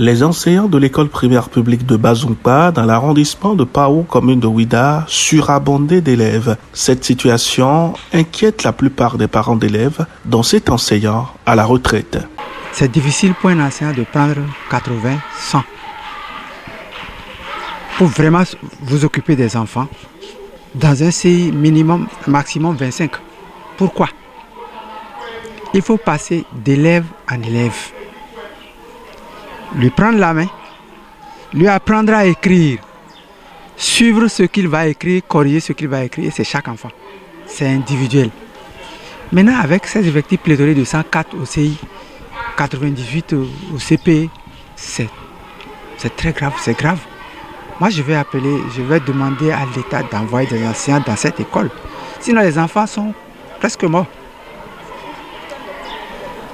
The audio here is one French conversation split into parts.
Les enseignants de l'école primaire publique de Bazumpa, dans l'arrondissement de Pao, commune de Ouida, surabondés d'élèves. Cette situation inquiète la plupart des parents d'élèves, dont cet enseignant à la retraite. C'est difficile pour un enseignant de prendre 80, 100 pour vraiment vous occuper des enfants. Dans un CI minimum, maximum 25. Pourquoi? Il faut passer d'élève en élève. Lui prendre la main, lui apprendre à écrire, suivre ce qu'il va écrire, corriger ce qu'il va écrire, c'est chaque enfant. C'est individuel. Maintenant, avec ces effectifs pléthoriques de 104 au CI, 98 au CP, c'est très grave, c'est grave. Moi, je vais demander à l'État d'envoyer des enseignants dans cette école. Sinon, les enfants sont presque morts.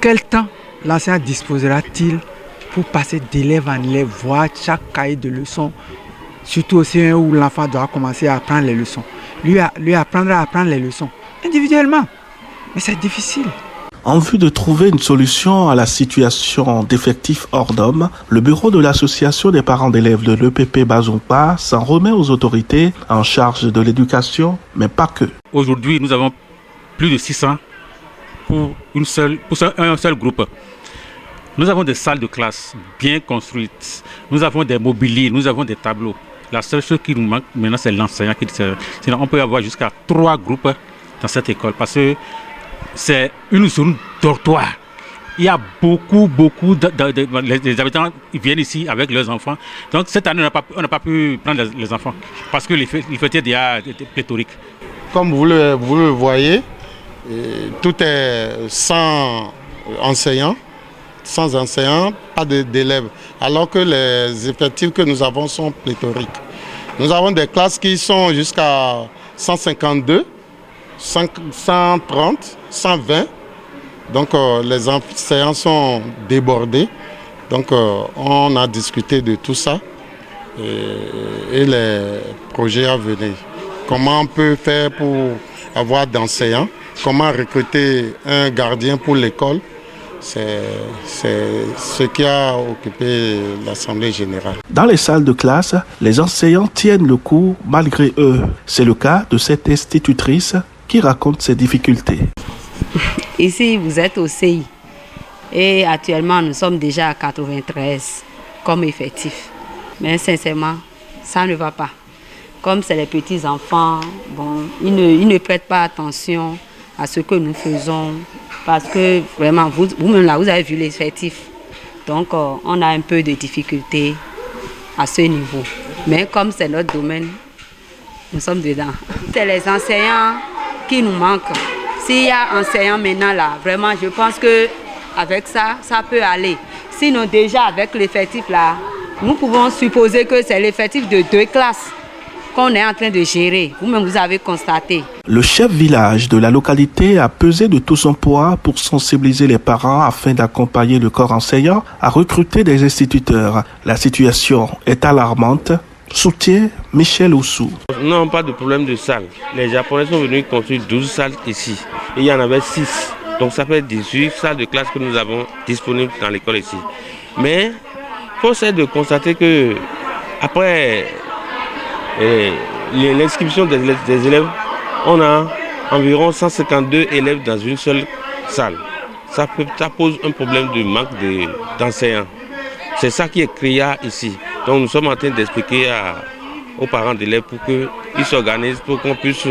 Quel temps l'enseignant disposera-t-il pour passer d'élève en élève, voir chaque cahier de leçons, surtout au C1 où l'enfant doit commencer à apprendre les leçons. Lui apprendre à apprendre les leçons individuellement. Mais c'est difficile. En vue de trouver une solution à la situation d'effectifs hors normes, le bureau de l'association des parents d'élèves de l'EPP Bazumpa s'en remet aux autorités en charge de l'éducation, mais pas que. Aujourd'hui, nous avons plus de 600 pour un seul groupe. Nous avons des salles de classe bien construites. Nous avons des mobiliers, nous avons des tableaux. La seule chose qui nous manque maintenant, c'est l'enseignant. Sinon, on peut avoir jusqu'à 3 groupes dans cette école parce que c'est une zone dortoir. Il y a beaucoup les habitants viennent ici avec leurs enfants. Donc cette année, on n'a pas pu prendre les enfants parce que l'effectif est déjà pléthorique. Comme vous le voyez, tout est sans enseignants, pas d'élèves, alors que les effectifs que nous avons sont pléthoriques. Nous avons des classes qui sont jusqu'à 152, 130, 120. Donc les enseignants sont débordés. Donc on a discuté de tout ça et les projets à venir. Comment on peut faire pour avoir d'enseignants? Comment recruter un gardien pour l'école? C'est ce qui a occupé l'Assemblée générale. Dans les salles de classe, les enseignants tiennent le coup malgré eux. C'est le cas de cette institutrice qui raconte ses difficultés. Ici, vous êtes au CI et actuellement, nous sommes déjà à 93 comme effectif. Mais sincèrement, ça ne va pas. Comme c'est les petits-enfants, bon, ils ne prêtent pas attention à ce que nous faisons parce que vraiment, vous-même là, vous avez vu l'effectif. Donc, on a un peu de difficulté à ce niveau. Mais comme c'est notre domaine, nous sommes dedans. C'est les enseignants qui nous manquent. S'il y a enseignants maintenant là, vraiment, je pense qu'avec ça, ça peut aller. Sinon, déjà avec l'effectif là, nous pouvons supposer que c'est l'effectif de 2 classes qu'on est en train de gérer. Vous-même, vous avez constaté. Le chef village de la localité a pesé de tout son poids pour sensibiliser les parents afin d'accompagner le corps enseignant à recruter des instituteurs. La situation est alarmante. Soutient Michel Oussou. Nous n'avons pas de problème de salle. Les Japonais sont venus construire 12 salles ici. Et il y en avait 6. Donc ça fait 18 salles de classe que nous avons disponibles dans l'école ici. Mais force est de constater que après l'inscription des élèves, on a environ 152 élèves dans une seule salle. Ça pose un problème de manque d'enseignants. C'est ça qui est créé ici. Donc nous sommes en train d'expliquer aux parents d'élèves pour qu'ils s'organisent, pour qu'on puisse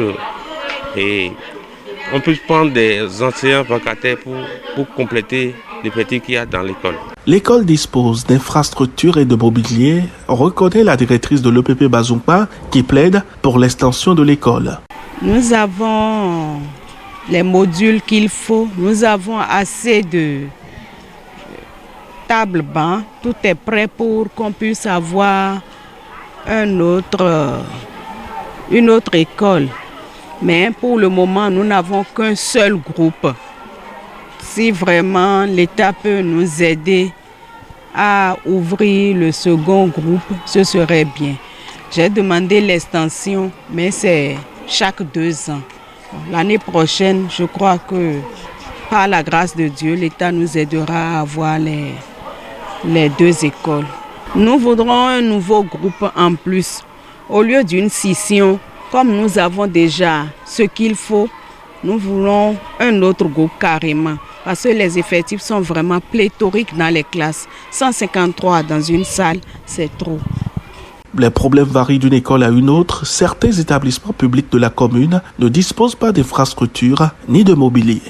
prendre des enseignants vacataires pour compléter l'effectif qu'il y a dans l'école. L'école dispose d'infrastructures et de mobilier, reconnaît la directrice de l'EPP Bazumpa qui plaide pour l'extension de l'école. Nous avons les modules qu'il faut, nous avons assez de tables, bancs, tout est prêt pour qu'on puisse avoir une autre école. Mais pour le moment, nous n'avons qu'un seul groupe. Si vraiment l'État peut nous aider à ouvrir le second groupe, ce serait bien. J'ai demandé l'extension, mais c'est chaque 2 ans. L'année prochaine, je crois que par la grâce de Dieu, l'État nous aidera à avoir les deux écoles. Nous voudrons un nouveau groupe en plus. Au lieu d'une scission, comme nous avons déjà ce qu'il faut, nous voulons un autre groupe carrément. Parce que les effectifs sont vraiment pléthoriques dans les classes. 153 dans une salle, c'est trop. Les problèmes varient d'une école à une autre. Certains établissements publics de la commune ne disposent pas d'infrastructures ni de mobilier.